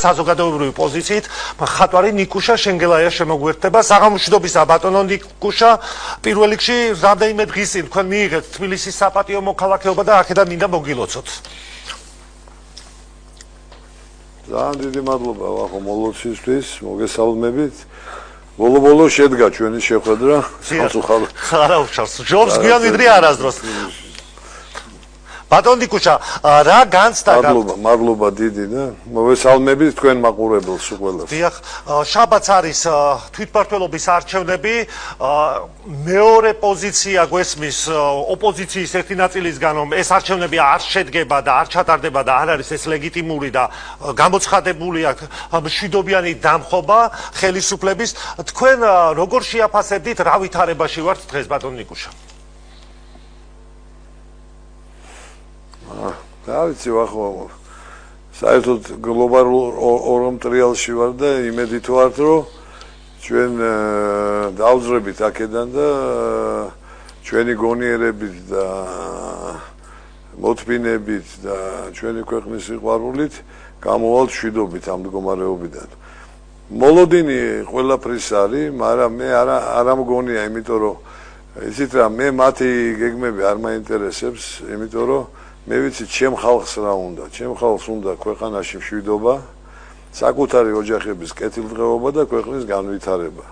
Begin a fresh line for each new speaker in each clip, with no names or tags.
საზოგადოებრივი პოზიციით მხატვარი ნიკუშა შენგელაია შემოგვერთდება. საღამოშვიდობისა ბატონო ნიკუშა, პირველ რიგში რამდენიმე დღის წინ თქვენ მიიღეთ თბილისის საპატიო მოქალაქეობა და აქედან მინდა მოგილოცოთ.
ძალიან დიდი მადლობა ვახო მოლოცისთვის, მოგესალმებით. ბოლო შედგა ჩვენი შეხვედრა სამწუხაროდ.
არა უშავს. ჯობს გვიან ვიდრე არასდროს. ბატონ ნიკუშა, რა განცდა
მადლობა დიდი და მოგესალმებით თქვენ მაყურებელს ყველას.
დიახ, შაბათს არის თვითმმართველობის არჩევნები, მეორე პოზიცია გვესმის ოპოზიციის ერთი ნაწილისგან, რომ ეს არჩევნები არ შედგება და არ ჩატარდება და არ არის ეს ლეგიტიმური და გამოცხადებული აქვს მშვიდობიანი დამხობა ხელისუფლების. თქვენ როგორ შეაფასებდით, რა ვითარებაში ვართ დღეს ბატონ ნიკუშა?
რა ვიცი ვახო საერთოდ გლობალურ ორომტრიალში ვარ და იმედით ვარ რომ ჩვენ დავძრებით აქედან და ჩვენი გონიერებით და მოთმინებით და ჩვენი ქვეყნის სიყვარულით გამოვალთ მშვიდობით ამ მდგომარეობიდან. მოლოდინი ყველაფრის არის, მაგრამ მე არა მგონია, იმიტომ რომ იცით რა, მე მათი გეგმები არ მაინტერესებს, იმიტომ რომ მე ვიცი ჩემ ხალხს რა უნდა, ჩემ ხალხს უნდა ქვეყანაში მშვიდობა, საკუთარი ოჯახების კეთილდღეობა და ქვეყნის განვითარება.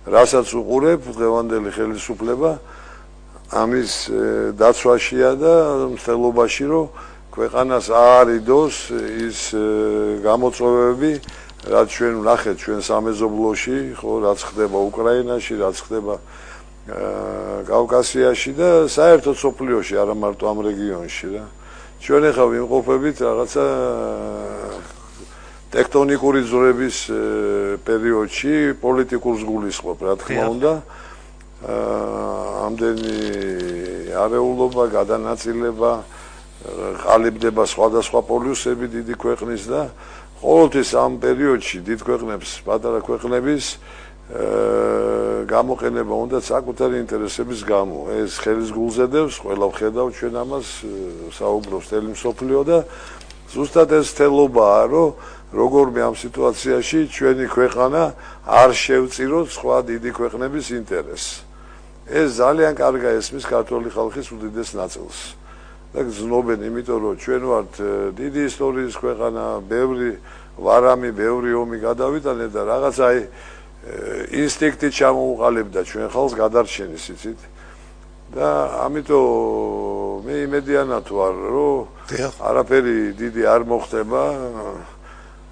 რასაც უყურებ დღევანდელი ხელისუფლება ამის დაცვაშია და მცდელობაში რომ ქვეყანას აარიდოს ის გამოწვევები, რაც ჩვენ ვნახეთ ჩვენ სამეზობლოში, ხო, რაც ხდება უკრაინაში, რაც ხდება კავკასიაში და საერთოდ სოფლიოში, არა მარტო ამ რეგიონში რა. ჩვენ ახლა ვიმყოფებით რაღაცა ტექტონიკური ძვრების პერიოდში, პოლიტიკურს გულისხმობ, რა თქმა უნდა. ამდენი არეულობა, გადანაწილება, ყალიბდება სხვადასხვა პოლიუსები დიდი ქვეყნის და ყოველთვის ამ პერიოდში დიდ ქვეყნებს, პატარა ქვეყნების გამოყენება უნდა საკუთარი ინტერესების გამო. ეს ხელის გულზედებს, ყველა ვხედავ ჩვენ ამას საუბრობს მთელი მსოფლიო და ზუსტად ეს თელობაა, რომ როგორმე ამ სიტუაციაში ჩვენი ქვეყანა არ შევწიროთ სხვა დიდი ქვეყნების ინტერესს. ეს ძალიან კარგა ესმის ქართული ხალხის უდიდეს ნაწილს. და გზნობენ, იმიტომ რომ ჩვენ ვართ დიდი ისტორიის ქვეყანა, ბევრი ვარამი, ბევრი ომი გადავიტანეთ და რაღაც აი ინსტინქტით ჩამოუყალიბდა ჩვენ ხალხს გადარჩენის, იცით? და ამიტომ მე იმედიანად ვარ, რომ არაფერი დიდი არ მოხდება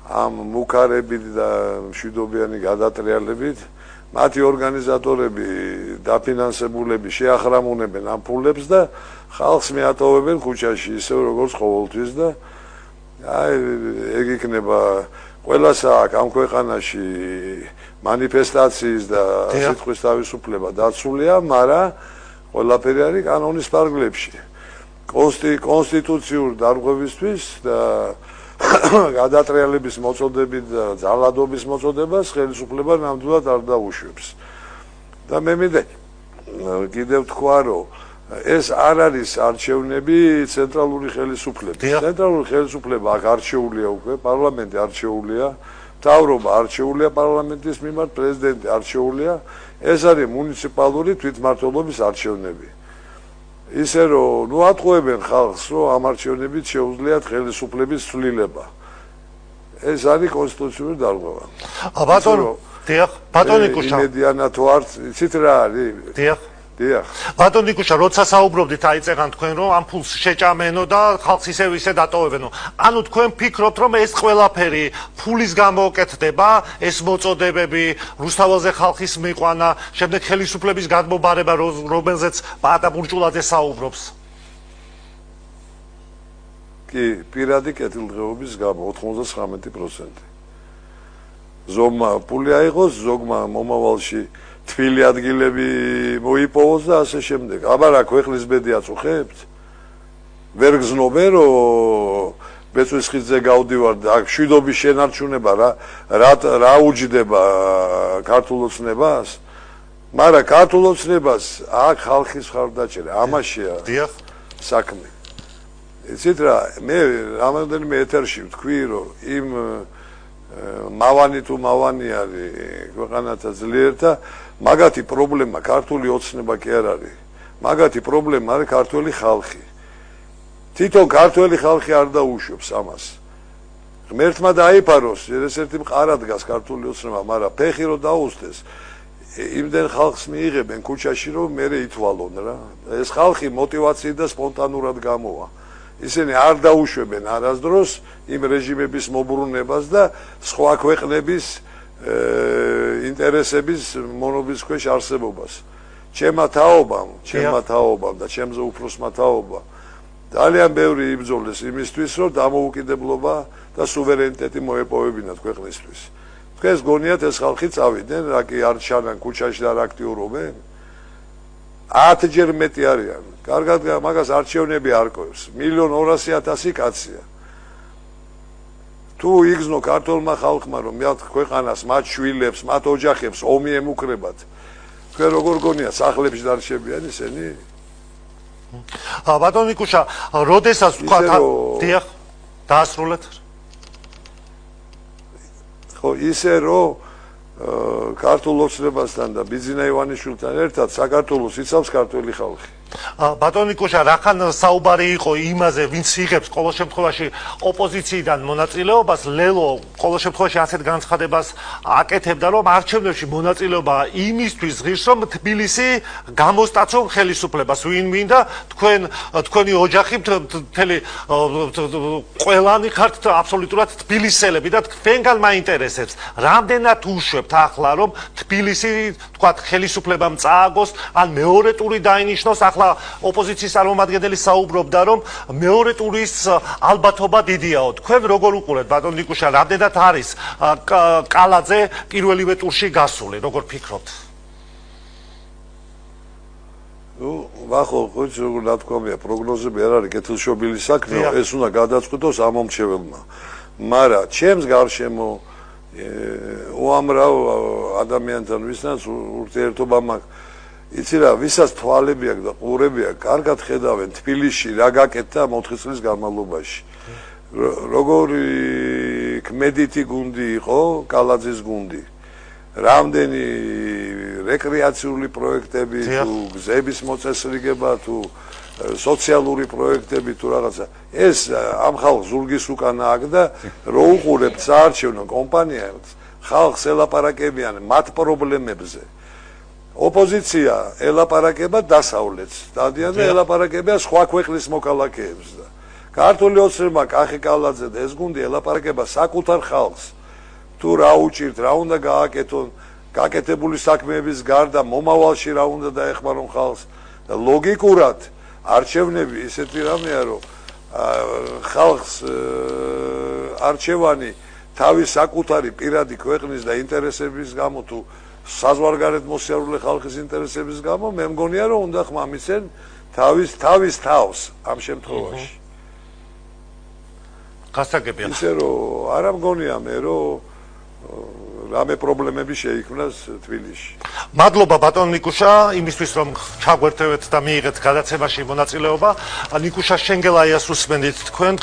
ამ მუქარებით და მშვიდობიანი გადატრიალებით. მათი ორგანიზატორები, დაფინანსებულები შეახრამუნებენ ამ ფულებს და ხალხს მეატოვებენ ქუჩაში, ისევ როგორც ყოველთვის და აი ეგ იქნება ყველას აქ ამ ქვეყანაში მანიფესტაციის და სიტყვის თავისუფლება დაცულია, მაგრამ ყველაფერი არის კანონის ფარგლებში. კონსტიტუციურ დარღვევისთვის და გადატრიალების მოწოდებით და ძალადობის მოწოდებას ხელისუფლება ნამდვილად არ დაუშვებს. და მე მინდა კიდევ თქვა, რომ ეს არ არის არჩევნები ცენტრალური ხელისუფლების. ცენტრალური ხელისუფლება აქ არჩეულია უკვე, პარლამენტი არჩეულია, მთავრობა არჩეულია პარლამენტის მიმართ, პრეზიდენტი არჩეულია. ეს არის მუნიციპალური თვითმმართველობის არჩევნები. ისე რომ ნუ ატყუებენ ხალხს, რომ ამ არჩევნებით შეუძლიათ ხელისუფლების ცვლილება. ეს არის კონსტიტუციური დარღვევა.
ბატონო, დიახ, ბატონ ნიკუშა.
იმედიანად ვართ, იცით რა არის?
დიახ.
დიახ.
ბატონ ნიკუშა, როცა საუბრობდით აიწეგან თქვენ, რომ ამ ფულს შეჭამენო და ხალხს ისე დატოვებენო. ანუ თქვენ ფიქრობთ, რომ ეს ყველაფერი ფულის გამო უკეთდება, ეს მოწოდებები, რუსთაველზე ხალხის მიყვანა, შემდეგ ხელისუფლების გადმობარება, რომელზეც პაატა ბურჭულაძე საუბრობს.
კი, პირადი კეთილდღეობის გამო 99%. ზოგმა ფული აიღოს, ზოგმა მომავალში თბილი ადგილები მოიპოვოს და ასე შემდეგ. აბა რა ქვეყნის ბედი აწუხებთ? ვერ გზნობენ, რომ ბეწვის ხიდზე გავდივარ და აქ მშვიდობის შენარჩუნება რა უჯდება ქართულ ოცნებას? მაგრამ ქართულ ოცნებას აქ ხალხის მხარდაჭერა, ამაშია საქმე. იცით რა, მე რამოდენიმე ეთერში ვთქვი, რომ იმ მავანი თუ მავანი არის ქვეყანათა ძლიერ და მაგათი პრობლემა ქართული ოცნება კი არ არის. მაგათი პრობლემა არის ქართველი ხალხი. თვითონ ქართველი ხალხი არ დაუშვებს ამას. ღმერთმა დაიფაროს, ეს ერთი მყარა დგას ქართული ოცნება, მაგრამ ფეხი რო დაუსდეს, იმდენ ხალხს მიიღებენ ქუჩაში, რომ მერე ითვალონ რა. ეს ხალხი მოტივაციით და სპონტანურად გამოვა. ისინი არ დაუშვებენ არასდროს იმ რეჟიმების მობრუნებას და სხვა ქვეყნების ინტერესების მონობის ქვეშ არსებობას. ჩემმა თაობამ და ჩემზე უფროსმა თაობამ ძალიან ბევრი იბრძოლეს იმისთვის, რომ დამოუკიდებლობა და სუვერენიტეტი მოეპოვებინათ ქვეყნისთვის. დღეს გონიათ ეს ხალხი წავიდნენ, რა კი არ ჩანან ქუჩაში და არ აქტიურობენ? 10-ჯერ მეტი არიან. კარგად მაგას არჩევნები არ ყვევს. 1,200,000 კაცია. თუ იგზნო ქართულმა ხალხმა, რომ მათ ქვეყანას, მათ შვილებს, მათ ოჯახებს ომი ემუქრებათ, თქვენ როგორ გონიათ, სახლებში დარჩებიან ისინი?
ბატონო ნიკუშა, როდესაც თქვა დიახ, დაასრულეთ.
ხო, ისე რომ ქართულ ოცნებასთან და ბიძინა ივანიშვილთან ერთად საქართველოს იცავს ქართველი ხალხი.
ბატონო ნიკუშა, რახან საუბარი იყო იმაზე, ვინც იღებს ყოველ შემთხვევაში ოპოზიციიდან მონაწილეობას, ლელო ყოველ შემთხვევაში ასეთ განცხადებას აკეთებდა, რომ არჩევნებში მონაწილეობა იმისთვის ღირს, რომ თბილისი გამოსტაცონ ხელისუფლებას, ვინ და თქვენი ოჯახი მთელი ყველანი ხართ აბსოლუტურად თბილისელები და თქვენგან მაინტერესებს, რამდენად უშვებთ ახლა, რომ თბილისი თქვათ ხელისუფლებამ წააგოს, ან მეორე ტური დაინიშნოს. ახლა ოპოზიციის წარმომადგენელი საუბრობდა, რომ მეორე ტურის ალბათობა დიდიაო. თქვენ როგორ უყურებთ, ბატონო ნიკუშა, რამდენად არის კალაძე პირველივე ტურში გასული, როგორ ფიქრობთ?
ნუ, ვახო, ხოჭ როგორ ნათქვამია, პროგნოზები არ არის კეთილშობილი საქმე, ეს უნდა გადაწყვიტოს ამომრჩეველმა. მაგრამ ჩემს გარშემო უამრავ ადამიანთან ვისთან ურთიერთობა მაქვს. იცი რა, ვისაც თვალები აქვს და ყურები აქვს, კარგად ხედავენ თბილისში რა გაკეთდა 4 წლის განმავლობაში. როგორი კმედითი გუნდი იყო კალაძის გუნდი. რამდენი რეკრეაციული პროექტები თუ გზების მოწესრიგება თუ სოციალური პროექტები თუ რაღაცა. ეს ამ ხალხს ზურგის უკან აქვს და რო უყურებთ საარჩევნო კომპანიებს, ხალხს ელაპარაკებიან მათ პრობლემებზე. ოპოზიცია ელაპარაკება დასავლეთს, დადიან და ელაპარაკებია სხვა ქვეყნის მოქალაქეებს და ქართული ოცნება, კახი კალაძე და ეს გუნდი ელაპარაკება საკუთარ ხალხს. თუ რა უჭირთ, რა უნდა გააკეთონ, გაკეთებული საქმეების გარდა მომავალში რა უნდა დაეხმარონ ხალხს და ლოგიკურად არჩევნები ისეთი რამეა, რომ ხალხს არჩევანი თავის საკუთარი პირადი ქვეყნის და ინტერესების გამო თუ საზღვარგარეთ მოსიარულე ხალხის ინტერესების გამო, მე მგონია, რომ უნდა ხმამისცენ თავის თავს ამ შემთხვევაში.
გასაგებია.
ისე რომ არა მგონია მე, რომ რამე პრობლემები შეიქმნას თბილისში.
მადლობა ბატონო ნიკუშა, იმისთვის რომ ჩაგვერთევეთ და მიიღეთ გადაცემაში მონაწილეობა. ნიკუშა შენგელაიას უსმენთ თქვენ.